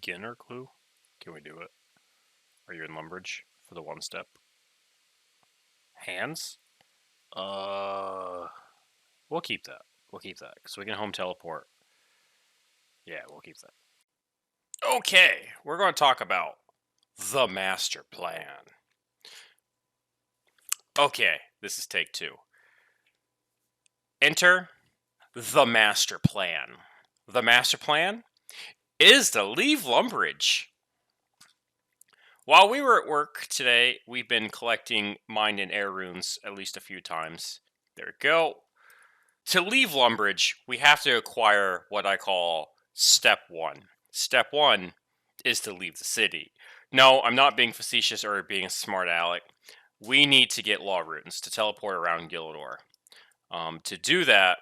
beginner clue? Can we do it? Are you in Lumbridge for the one step? Hands? We'll keep that. We'll keep that because we can home teleport. Yeah, we'll keep that. Okay, we're going to talk about the master plan. Okay, this is take 2. Enter the master plan. The master plan is to leave Lumbridge. While we were at work today, we've been collecting mind and air runes at least a few times. There we go. To leave Lumbridge, we have to acquire what I call Step 1. Step 1 is to leave the city. No, I'm not being facetious or being a smart aleck. We need to get law runes to teleport around Gillador. To do that,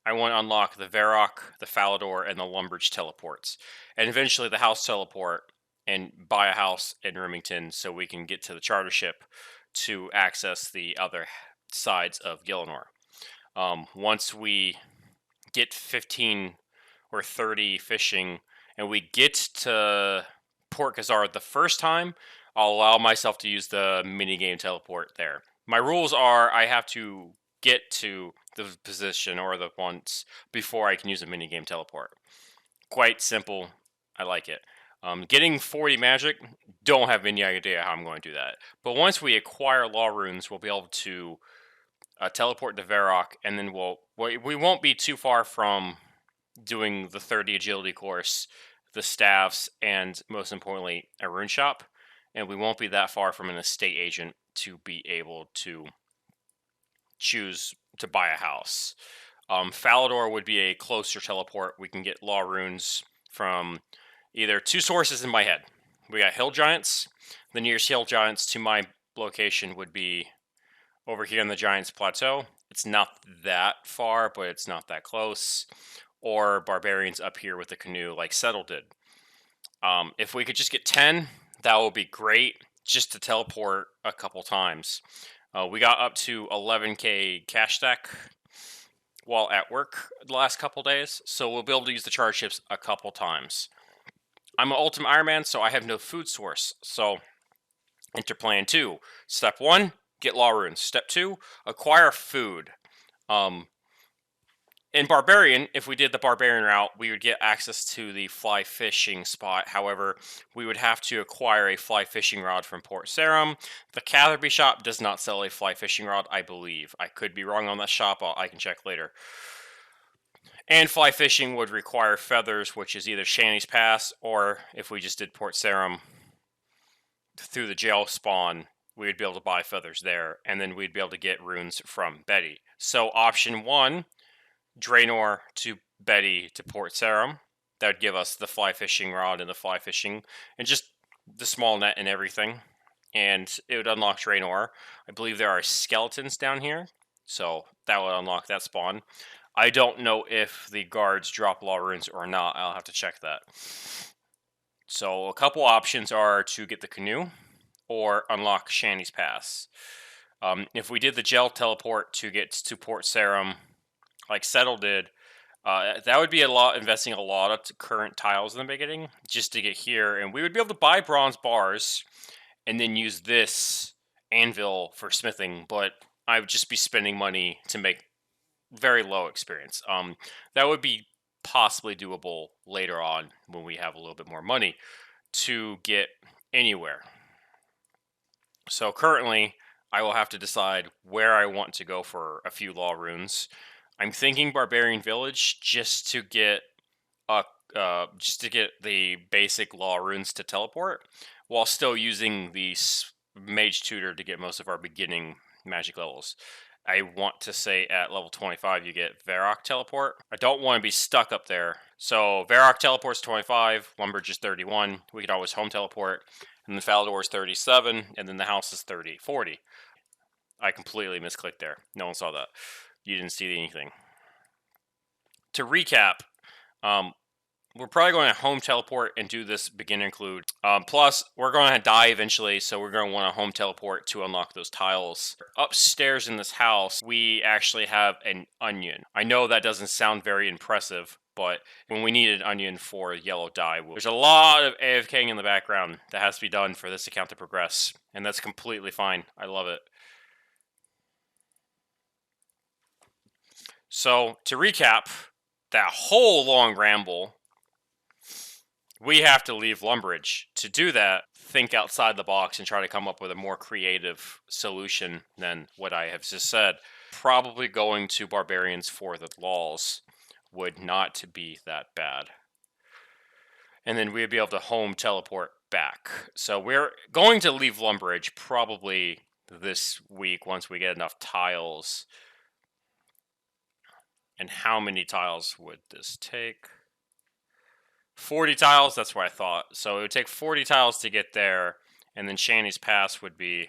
I want to unlock the Varrock, the Falador, and the Lumbridge teleports. And eventually the house teleport and buy a house in Remington so we can get to the charter ship to access the other sides of Gillinor. Once we get 15 or 30 fishing and we get to Port Khazar the first time, I'll allow myself to use the minigame teleport there. My rules are I have to get to the position or the once before I can use a minigame teleport. Quite simple. I like it. Getting 40 magic, don't have any idea how I'm going to do that. But once we acquire law runes, we'll be able to teleport to Varrock, and then we won't be too far from doing the 30 agility course, the staffs, and most importantly, a rune shop. And we won't be that far from an estate agent to be able to choose to buy a house. Falador would be a closer teleport. We can get law runes from either 2 sources in my head. We got hill giants. The nearest hill giants to my location would be over here in the Giants Plateau. It's not that far, but it's not that close. Or barbarians up here with the canoe like Settle did. If we could just get 10, that would be great, just to teleport a couple times. We got up to 11k cash stack while at work the last couple days, so we'll be able to use the charge ships a couple times. I'm an Ultimate Iron Man, so I have no food source. So enter plan 2. Step 1, get law runes. Step 2, acquire food. In Barbarian, if we did the Barbarian route, we would get access to the fly fishing spot. However, we would have to acquire a fly fishing rod from Port Sarum. The Catherby shop does not sell a fly fishing rod, I believe. I could be wrong on that shop. I can check later. And fly fishing would require feathers, which is either Shanny's Pass, or if we just did Port Sarum through the jail spawn, we would be able to buy feathers there, and then we'd be able to get runes from Betty. So option 1, Draenor to Betty to Port Sarum. That would give us the fly fishing rod and the fly fishing, and just the small net and everything. And it would unlock Draenor. I believe there are skeletons down here, so that would unlock that spawn. I don't know if the guards drop law runes or not. I'll have to check that. So a couple options are to get the canoe or unlock Shanny's Pass. If we did the gel teleport to get to Port Sarum, like Settle did, that would be investing a lot of current tiles in the beginning just to get here, and we would be able to buy bronze bars and then use this anvil for smithing, but I would just be spending money to make very low experience. That would be possibly doable later on when we have a little bit more money to get anywhere. So currently, I will have to decide where I want to go for a few law runes. I'm thinking Barbarian Village just to get the basic law runes to teleport, while still using the Mage Tutor to get most of our beginning magic levels. I want to say at level 25 you get Varrock teleport. I don't want to be stuck up there. So Varrock teleport's 25, Lumbridge is 31. We could always home teleport. And then Falador is 37, and then the house is 40. I completely misclicked there. No one saw that. You didn't see anything. To recap, we're probably going to home teleport and do this beginner include. Plus, we're going to die eventually, so we're going to want to home teleport to unlock those tiles. Upstairs in this house, we actually have an onion. I know that doesn't sound very impressive, But when we needed onion for yellow dye, there's a lot of AFKing in the background that has to be done for this account to progress, and that's completely fine. I love it. So, to recap that whole long ramble, we have to leave Lumbridge. To do that, think outside the box and try to come up with a more creative solution than what I have just said. Probably going to Barbarians for the lols would not be that bad. And then we'd be able to home teleport back. So we're going to leave Lumbridge probably this week once we get enough tiles. And how many tiles would this take? 40 tiles, that's what I thought. So it would take 40 tiles to get there, and then Shanny's Pass would be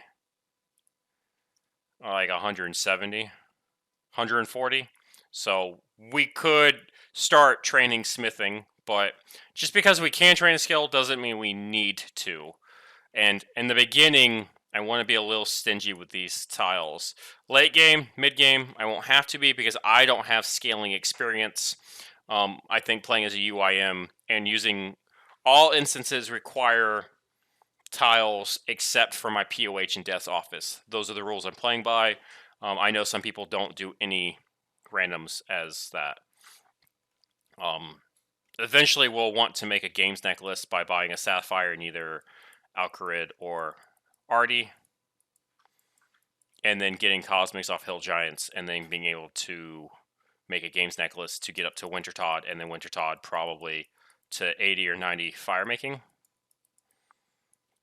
like 170, 140. So we could start training smithing, but just because we can train a skill doesn't mean we need to. And in the beginning, I want to be a little stingy with these tiles. Late game, mid game, I won't have to be because I don't have scaling experience. I think playing as a UIM and using all instances require tiles except for my POH and Death's Office. Those are the rules I'm playing by. I know some people don't do any randoms as that. Eventually, we'll want to make a games neck list by buying a Sapphire in either Alcarid or Artie, and then getting Cosmics off Hill Giants, and then being able to make a games necklace to get up to Wintertodd, and then Wintertodd probably to 80 or 90 fire making.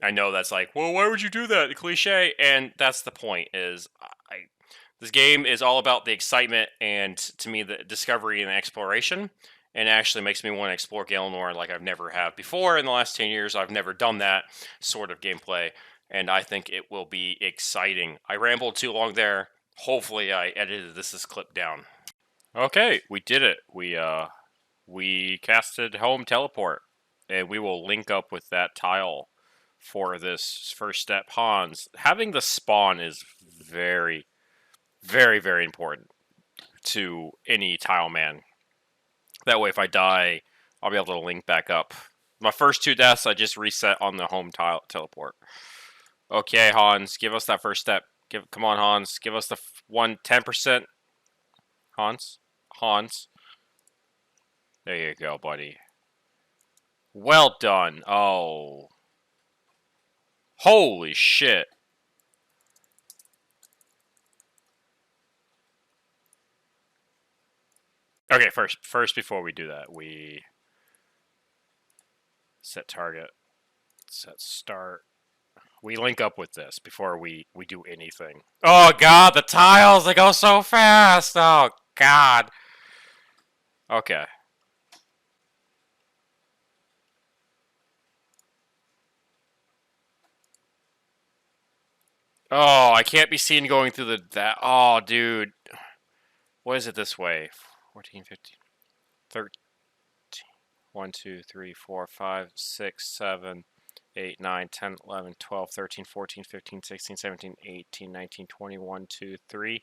I know that's like, well, why would you do that? The cliche, and that's the point. Is this game is all about the excitement and, to me, the discovery and exploration, and it actually makes me want to explore Galenor like I've never have before. In the last 10 years, I've never done that sort of gameplay, and I think it will be exciting. I rambled too long there. Hopefully, I edited this clip down. Okay, we did it. We casted home teleport, and we will link up with that tile for this first step. Hans, having the spawn is very, very, very important to any tile man. That way, if I die, I'll be able to link back up. My first 2 deaths, I just reset on the home tile teleport. Okay, Hans, give us that first step. Come on, Hans, give us the 10%. Hans. There you go, buddy. Well done. Oh. Holy shit. Okay, first before we do that, we set target, set start. We link up with this before we do anything. Oh god, the tiles, they go so fast. Oh god. Okay. Oh, I can't be seen going through that. Oh, dude. What is it this way? 14, 15, 13. 1, 2, 3, 4, 5, 6, 7, 8, 9, 10, 11, 12, 13, 14, 15, 16, 17, 18, 19, 20, 1, 2, 3.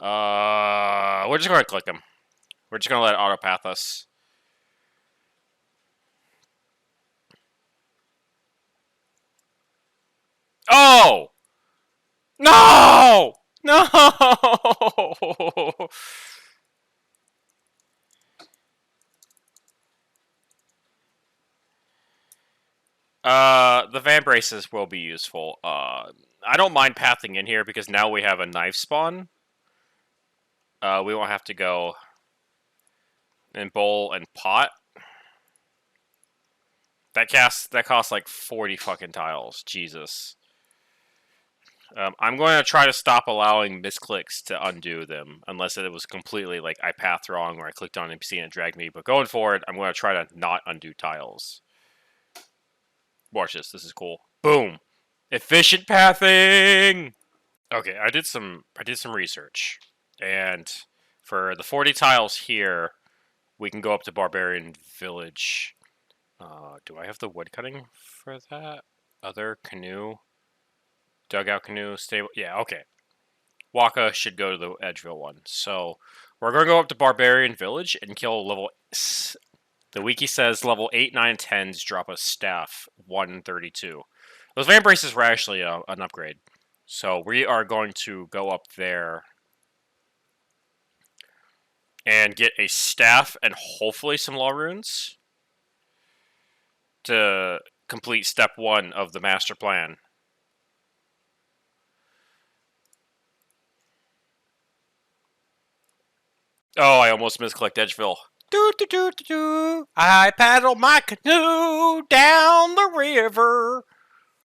We're just going to click them. We're just going to let it autopath us. Oh! No! No! The van braces will be useful. I don't mind pathing in here because now we have a knife spawn. We won't have to go and bowl and pot. That costs like 40 fucking tiles. Jesus. I'm going to try to stop allowing misclicks to undo them, unless it was completely like I pathed wrong or I clicked on NPC and it dragged me. But going forward, I'm going to try to not undo tiles. Watch this. This is cool. Boom. Efficient pathing. Okay, I did some research, and for the 40 tiles here, we can go up to Barbarian Village. Do I have the wood cutting for that? Other canoe. Dugout canoe, stable. Yeah, okay. Waka should go to the Edgeville one. So We're going to go up to Barbarian Village and kill level... The wiki says level 8, 9, and 10s drop a staff 132. Those Van Braces were actually an upgrade. So we are going to go up there and get a staff and hopefully some law runes to complete step 1 of the master plan. Oh, I almost misclicked Edgeville. Do do do do do. I paddle my canoe down the river.